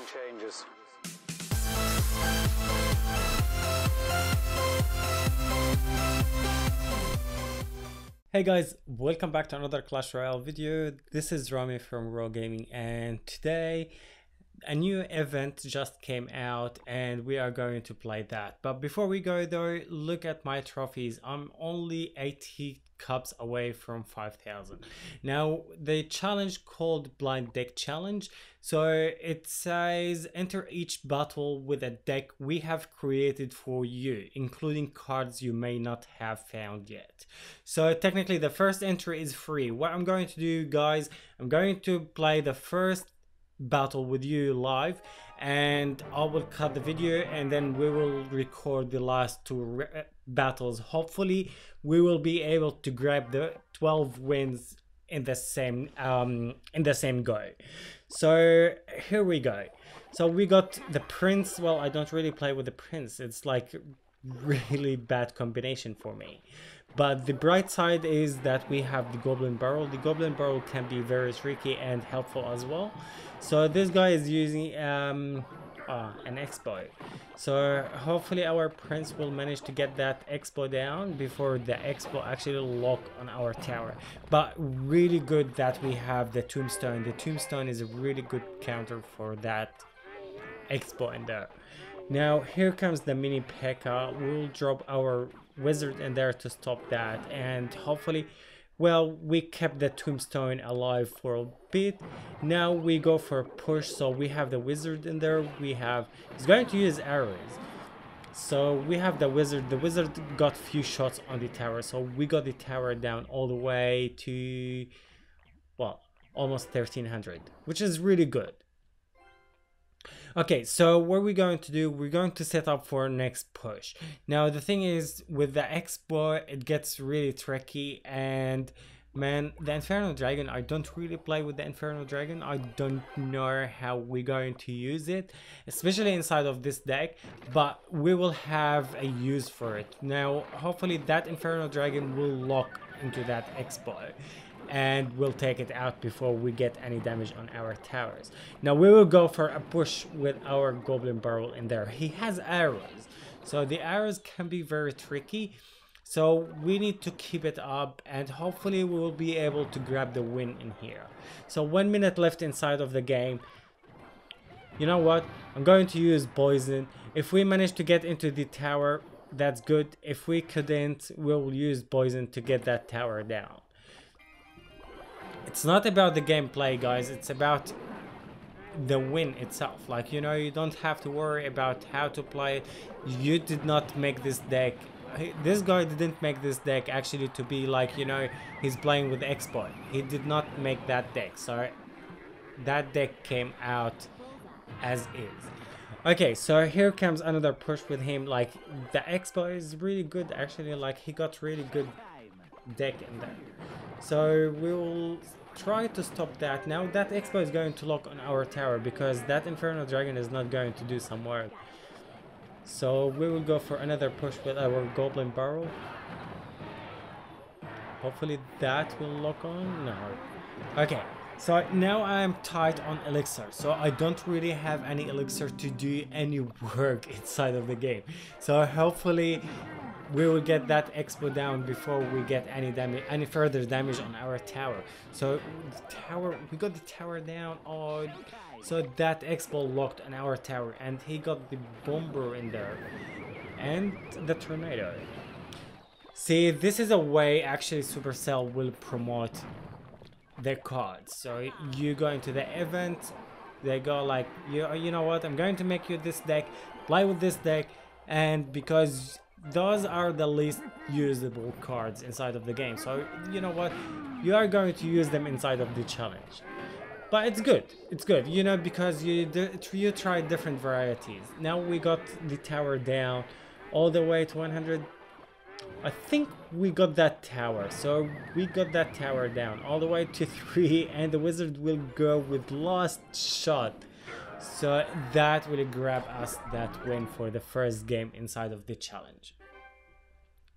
game changes. Hey guys, welcome back to another Clash Royale video. This is Rami from Raw Gaming, and today a new event just came out and we are going to play that. But before we go though, look at my trophies. I'm only 80 cups away from 5,000. Now the challenge called Blind Deck Challenge, so it says enter each battle with a deck we have created for you, including cards you may not have found yet. So technically the first entry is free. What I'm going to do, guys, I'm going to play the first battle with you live, and I will cut the video and then we will record the last two battles. Hopefully we will be able to grab the 12 wins in the same go. So here we go. So we got the Prince. Well, I don't really play with the Prince. It's like really bad combination for me. But the bright side is that we have the Goblin Barrel. The Goblin Barrel can be very tricky and helpful as well. So this guy is using an Expo. So hopefully our Prince will manage to get that Expo down before the Expo actually lock on our tower. But really good that we have the Tombstone. The Tombstone is a really good counter for that Expo in there. Now here comes the mini P.E.K.K.A. We'll drop our wizard in there to stop that, and hopefully, well, we kept the Tombstone alive for a bit. Now we go for a push, so we have the wizard in there. He's going to use arrows, so we have the wizard. The wizard got few shots on the tower, so we got the tower down all the way to, well, almost 1300, which is really good. Okay, so what we're going to do, we're going to set up for next push. Now the thing is, with the Expo it gets really tricky, and man, the Inferno Dragon, I don't really play with the Inferno Dragon. I don't know how we're going to use it, especially inside of this deck, but we will have a use for it. Now hopefully that Inferno Dragon will lock into that Expo and we'll take it out before we get any damage on our towers. Now we will go for a push with our Goblin Barrel in there. He has arrows, so the arrows can be very tricky, so we need to keep it up, and hopefully we will be able to grab the win in here. So 1 minute left inside of the game. You know what, I'm going to use poison. If we manage to get into the tower, that's good. If we couldn't, we'll use poison to get that tower down. It's not about the gameplay, guys, it's about the win itself. Like, you know, you don't have to worry about how to play it. You did not make this deck. This guy didn't make this deck actually to be like, you know, he's playing with Expo. He did not make that deck, so that deck came out as is. Okay, so here comes another push with him. Like, the Expo is really good actually. Like, he got really good deck in there, so we'll try to stop that. Now that Expo is going to lock on our tower because that Inferno Dragon is not going to do some work, so we will go for another push with our Goblin Barrel. Hopefully that will lock on. No. Okay, so now I'm tight on elixir, so I don't really have any elixir to do any work inside of the game. So hopefully we will get that Expo down before we get any further damage on our tower. So the tower, we got the tower down. Oh, so that Expo locked on our tower, and he got the bomber in there and the tornado. See, this is a way actually Supercell will promote their cards. So you go into the event, they go like, you know what, I'm going to make you this deck, play with this deck, and because those are the least usable cards inside of the game, so you know what, you are going to use them inside of the challenge. But it's good, you know, because you try different varieties. Now we got the tower down all the way to 100. I think we got that tower, so we got that tower down all the way to 3, and the wizard will go with last shot. So that will grab us that win for the first game inside of the challenge.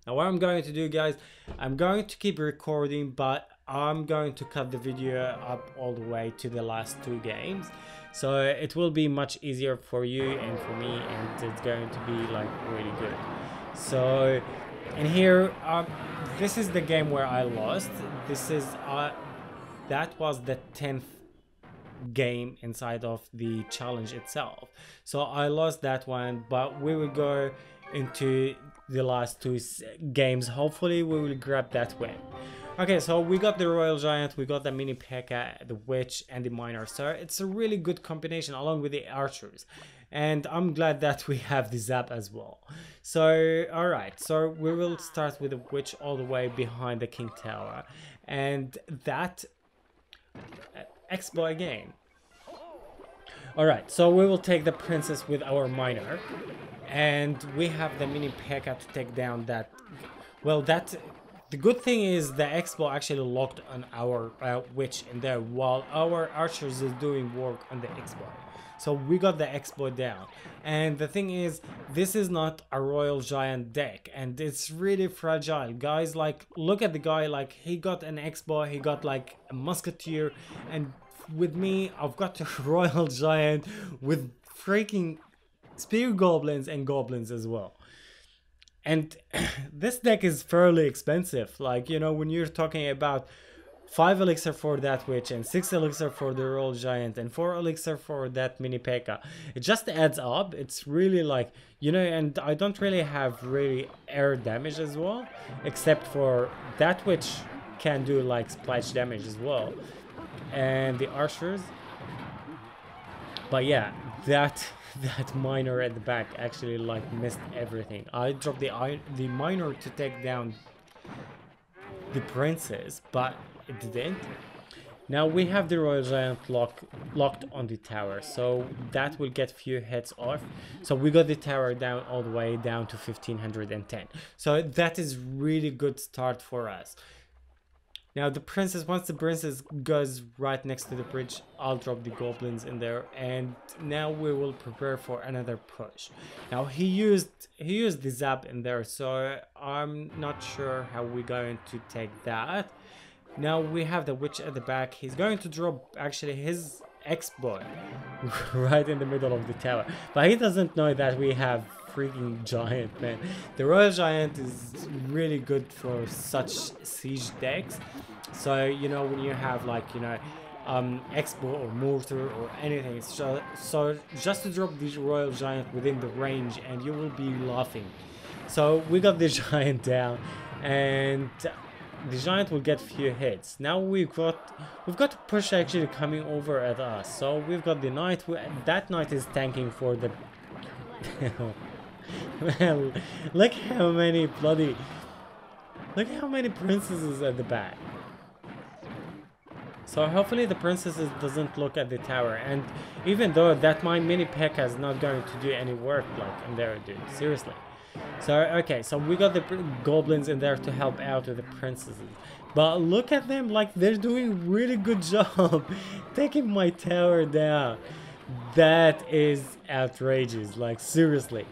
Now what I'm going to do, guys, I'm going to keep recording, but I'm going to cut the video up all the way to the last 2 games. so it will be much easier for you and for me, and it's going to be like really good. So in here, this is the game where I lost. This is that was the 10th game inside of the challenge itself, so I lost that one, but we will go into the last two games. Hopefully we will grab that win. Okay, so we got the Royal Giant, we got the Mini P.E.K.K.A, the Witch, and the Miner. So it's a really good combination along with the archers. And I'm glad that we have the Zap as well. So, alright, so we will start with the Witch all the way behind the King Tower. And that Expo again. Alright, so we will take the Princess with our Miner. And we have the Mini P.E.K.K.A to take down that... Well, that... The good thing is the Expo actually locked on our Witch in there while our archers is doing work on the Expo. So we got the Expo down. And the thing is, this is not a Royal Giant deck, and it's really fragile. Guys, like, look at the guy, like, he got an Expo, he got like a Musketeer, and with me, I've got a Royal Giant with freaking Spear Goblins and Goblins as well. And this deck is fairly expensive. Like, you know, when you're talking about 5 elixir for that Witch and 6 elixir for the Royal Giant and 4 elixir for that Mini P.E.K.K.A, it just adds up. It's really like, you know, and I don't really have really air damage as well, except for that Witch can do like splash damage as well, and the archers. But yeah, that Miner at the back actually like missed everything. I dropped the Miner to take down the Princess, but it didn't. Now we have the Royal Giant locked on the tower, so that will get few hits off. So we got the tower down all the way down to 1510. So that is really good start for us. Now the Princess, once the Princess goes right next to the bridge, I'll drop the Goblins in there, and now we will prepare for another push. Now he used the Zap in there, so I'm not sure how we're going to take that. Now we have the Witch at the back. He's going to drop actually his Expo right in the middle of the tower, but he doesn't know that we have freaking Giant, man. The Royal Giant is really good for such siege decks. So, you know, when you have like, you know, Expo or Mortar or anything, so just to drop the Royal Giant within the range and you will be laughing. So we got the Giant down, and the Giant will get few hits. Now we've got a push actually coming over at us. So we've got the Knight. That Knight is tanking for the well, look how many princesses at the back. So hopefully the princesses doesn't look at the tower, and even though that my Mini P.E.K.K.A is not going to do any work like in there, dude, seriously. So okay, so we got the Goblins in there to help out with the princesses, but look at them, like they're doing really good job taking my tower down. That is outrageous, like seriously.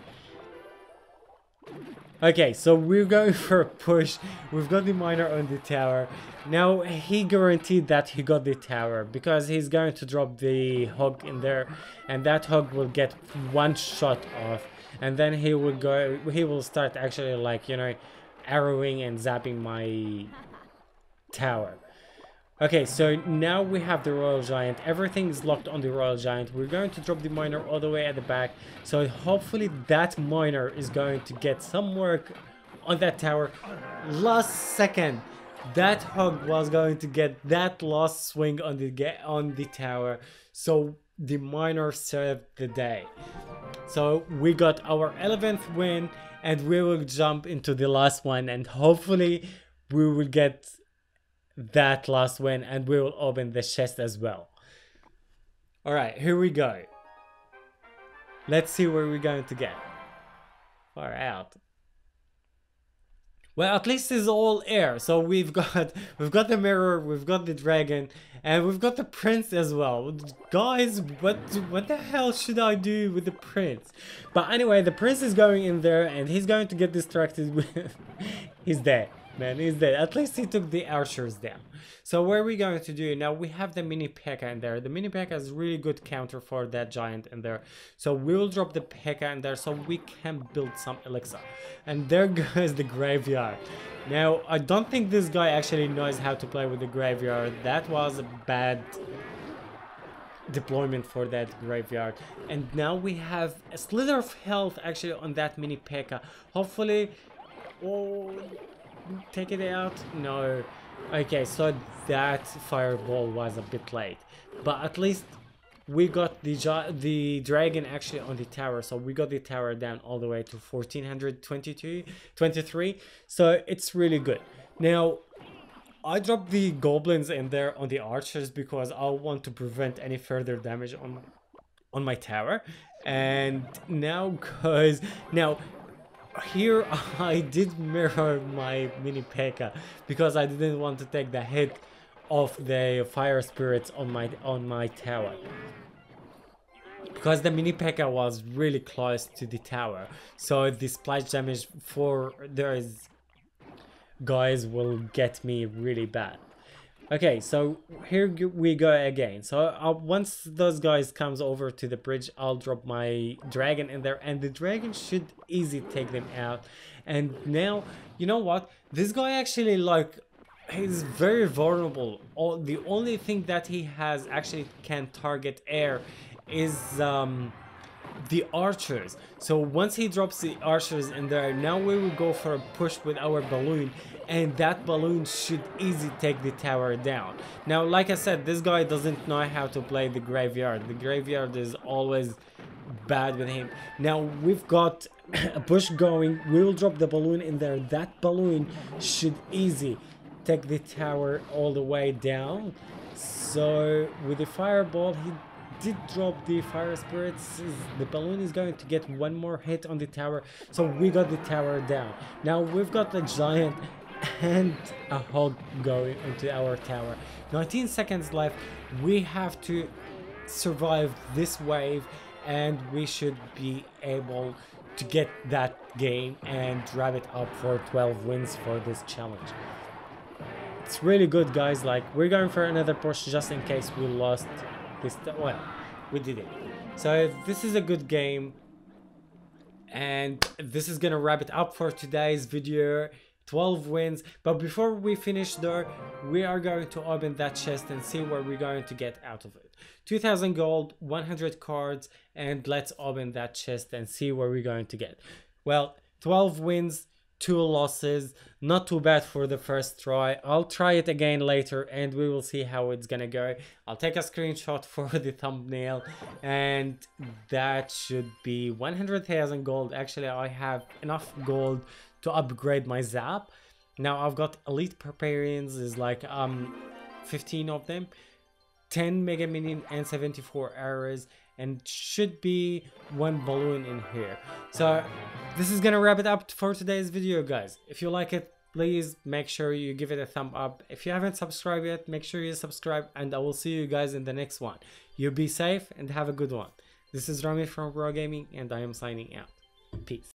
Okay, so we're going for a push. We've got the Miner on the tower. Now, he guaranteed that he got the tower because he's going to drop the Hog in there, and that Hog will get one shot off, and then he will start actually like, you know, arrowing and zapping my tower. Okay, so now we have the Royal Giant. Everything is locked on the Royal Giant. We're going to drop the Miner all the way at the back. So hopefully that Miner is going to get some work on that tower. Last second, that Hog was going to get that last swing on the tower. So the Miner saved the day. So we got our 11th win, and we will jump into the last one, and hopefully we will get that last win, and we will open the chest as well. All right, here we go. Let's see where we're going to get. Far out. Well, at least it's all air. So we've got the mirror, we've got the dragon, and we've got the prince as well. Guys, what the hell should I do with the prince? But anyway, the prince is going in there, and he's going to get distracted with he's dead. man, he's dead. At least he took the archers down. So what are we going to do now? We have the mini P.E.K.K.A in there. The mini P.E.K.K.A is really good counter for that giant in there. So we will drop the P.E.K.K.A in there so we can build some elixir. And there goes the graveyard. Now I don't think this guy actually knows how to play with the graveyard. That was a bad deployment for that graveyard. And now we have a slither of health actually on that mini P.E.K.K.A. Hopefully, oh, take it out. No. Okay, so that fireball was a bit late, but at least we got the dragon actually on the tower. So we got the tower down all the way to 23, so it's really good. Now I dropped the goblins in there on the archers because I want to prevent any further damage on my tower. And now because now here I did mirror my mini P.E.K.K.A because I didn't want to take the hit of the fire spirits on my tower, because the mini P.E.K.K.A was really close to the tower, so the splash damage for those guys will get me really bad. Okay, so here we go again. So once those guys comes over to the bridge, I'll drop my dragon in there, and the dragon should easily take them out. And now, you know what? This guy actually, like, he's very vulnerable. The only thing that he has actually can target air is the archers. So once he drops the archers in there, now we will go for a push with our balloon, and that balloon should easily take the tower down. Now, like I said, this guy doesn't know how to play the graveyard. The graveyard is always bad with him. Now we've got a push going. We will drop the balloon in there. That balloon should easily take the tower all the way down. So with the fireball, he did drop the fire spirits. The balloon is going to get one more hit on the tower, so we got the tower down. Now we've got a giant and a hog going into our tower. 19 seconds left. We have to survive this wave, and we should be able to get that game and wrap it up for 12 wins for this challenge. It's really good, guys. Like, we're going for another push just in case we lost this. Well, we did it. So this is a good game, and this is gonna wrap it up for today's video. 12 wins. But before we finish though, we are going to open that chest and see what we're going to get out of it. 2000 gold, 100 cards, and let's open that chest and see what we're going to get. Well, 12 wins, 2 losses, not too bad for the first try. I'll try it again later and we will see how it's gonna go. I'll take a screenshot for the thumbnail, and that should be 100,000 gold. Actually, I have enough gold to upgrade my zap. Now I've got elite barbarians, is like 15 of them, 10 mega minion and 74 arrows, and should be 1 balloon in here. So this is gonna wrap it up for today's video, guys. If you like it, please make sure you give it a thumb up. If you haven't subscribed yet, make sure you subscribe, and I will see you guys in the next one. You be safe and have a good one. This is Rami from Raw Gaming, and I am signing out. Peace.